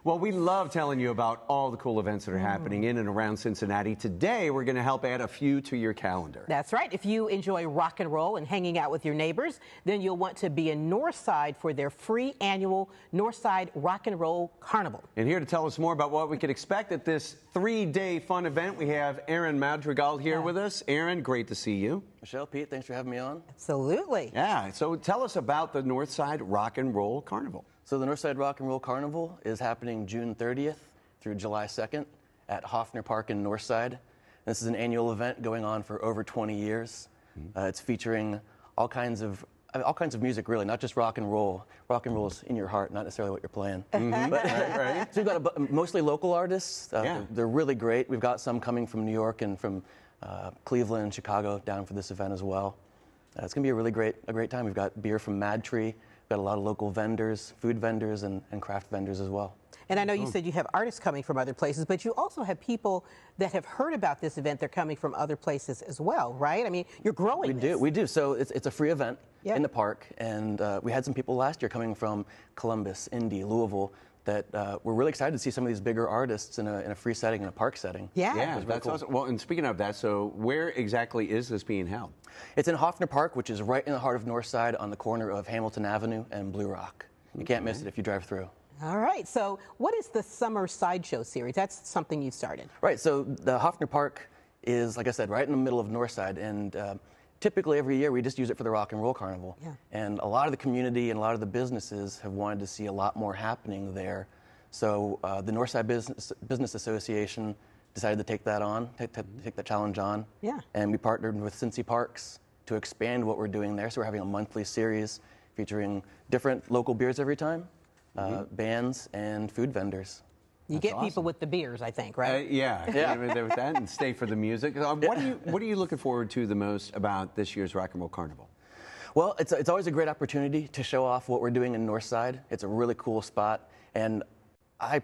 Well, we love telling you about all the cool events that are happening in and around Cincinnati. Today, we're going to help add a few to your calendar. That's right. If you enjoy rock and roll and hanging out with your neighbors, then you'll want to be in Northside for their free annual Northside Rock and Roll Carnival. And here to tell us more about what we could expect at this 3-day fun event, we have Aaron Madrigal here with us. Aaron, great to see you. Michelle, Pete, thanks for having me on. Absolutely. Yeah, so tell us about the Northside Rock and Roll Carnival. So the Northside Rock and Roll Carnival is happening June 30th through July 2nd at Hoffner Park in Northside. This is an annual event going on for over 20 years. It's featuring all kinds of music, really, not just rock and roll. Rock and roll is in your heart, not necessarily what you're playing. But, right. So we've got mostly local artists. They're really great. We've got some coming from New York and from Cleveland and Chicago down for this event as well. It's going to be a great time. We've got beer from Mad Tree. We've got a lot of local vendors, food vendors, and craft vendors as well. And I know you said you have artists coming from other places, but you also have people that have heard about this event. They're coming from other places as well, right? I mean, you're growing We do. So it's a free event in the park, and we had some people last year coming from Columbus, Indy, Louisville, that we're really excited to see some of these bigger artists in a free setting, in a park setting. Yeah, that's awesome. Well, and speaking of that, so where exactly is this being held? It's in Hoffner Park, which is right in the heart of Northside on the corner of Hamilton Avenue and Blue Rock. You can't miss it if you drive through. All right. So what is the Summer Sideshow series? That's something you've started. Right. So the Hoffner Park is, like I said, right in the middle of Northside, and typically every year we just use it for the Rock and Roll Carnival. Yeah. And a lot of the community and a lot of the businesses have wanted to see a lot more happening there. So the Northside Business Association decided to take that on, take that challenge on. Yeah. And we partnered with CINCY Parks to expand what we're doing there. So we're having a monthly series featuring different local beers every time, bands, and food vendors. You get people with the beers, I think, right? Yeah. There with that, and stay for the music. What are you looking forward to the most about this year's Rock and Roll Carnival? Well, it's always a great opportunity to show off what we're doing in Northside. It's a really cool spot, and I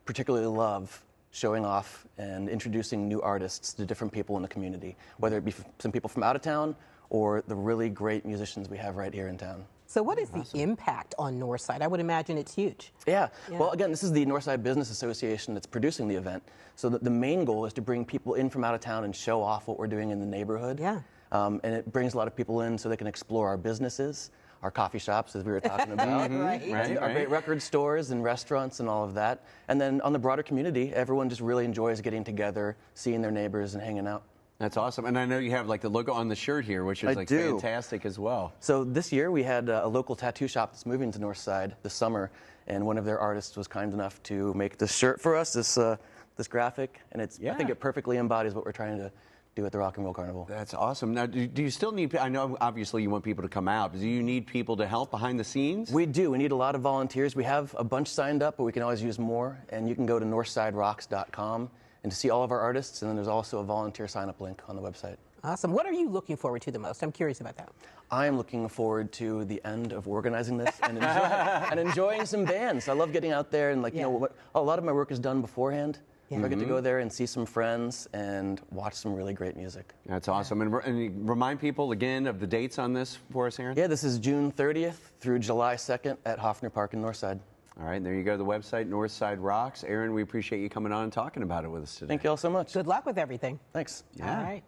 particularly love showing off and introducing new artists to different people in the community, whether it be some people from out of town or the really great musicians we have right here in town. So what is the impact on Northside? I would imagine it's huge. Yeah. Well, again, this is the Northside Business Association that's producing the event. So the main goal is to bring people in from out of town and show off what we're doing in the neighborhood. Yeah. And it brings a lot of people in so they can explore our businesses, our coffee shops, as we were talking about, our great record stores and restaurants and all of that. And then on the broader community, everyone just really enjoys getting together, seeing their neighbors, and hanging out. That's awesome. And I know you have like the logo on the shirt here, which is fantastic as well. So this year we had a local tattoo shop that's moving to Northside this summer, and one of their artists was kind enough to make this shirt for us, this graphic, and I think it perfectly embodies what we're trying to do at the Rock and Roll Carnival. That's awesome. Now, do you still need, I know obviously you want people to come out, but do you need people to help behind the scenes? We do. We need a lot of volunteers. We have a bunch signed up, but we can always use more, and you can go to northsiderocks.com and to see all of our artists, and then there's also a volunteer sign-up link on the website. Awesome. What are you looking forward to the most? I'm curious about that. I am looking forward to the end of organizing this and enjoying some bands. I love getting out there, and a lot of my work is done beforehand. Yeah. So I get to go there and see some friends and watch some really great music. That's awesome. And remind people again of the dates on this for us, Aaron. Yeah, this is June 30th through July 2nd at Hoffner Park in Northside. All right, there you go, the website, Northside Rocks. Aaron, we appreciate you coming on and talking about it with us today. Thank you all so much. Good luck with everything. Thanks. Yeah. All right.